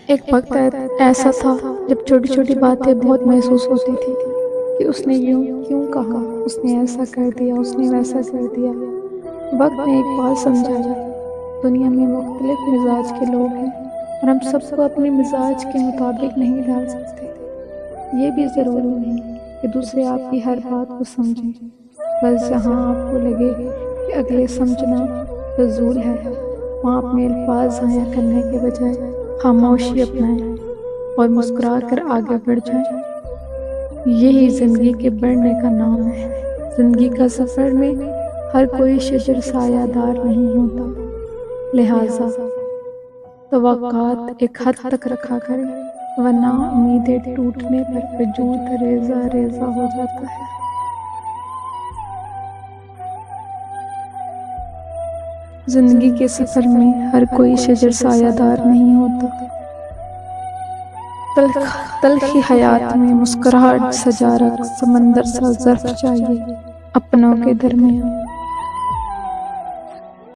ایک وقت ایسا تھا جب چھوٹی چھوٹی باتیں بہت محسوس ہوتی تھی کہ اس نے یوں کیوں کہا، اس نے ایسا کر دیا، اس نے ویسا کر دیا۔ وقت نے ایک بات سمجھایا، دنیا میں مختلف مزاج کے لوگ ہیں اور ہم سب کو اپنے مزاج کے مطابق نہیں ڈال سکتے۔ یہ بھی ضروری نہیں کہ دوسرے آپ کی ہر بات کو سمجھیں، بس جہاں آپ کو لگے کہ اگلے سمجھنا فضول ہے، وہاں اپنے الفاظ ضائع کرنے کے بجائے خاموشی اپنائیں اور مسکرا کر آگے بڑھ جائیں۔ یہی زندگی کے بڑھنے کا نام ہے۔ زندگی کا سفر میں ہر کوئی شجر سایہ دار نہیں ہوتا، لہٰذا توقعات ایک حد تک رکھا کریں، ورنہ امیدیں ٹوٹنے پر وجود ریزہ ریزہ ہو جاتا ہے۔ زندگی کے سفر میں ہر کوئی شجر سایہ دار نہیں ہوتا۔ تلخی حیات میں مسکراہٹ سجا رکھ، سمندر سا ظرف چاہیے اپنوں کے درمیان۔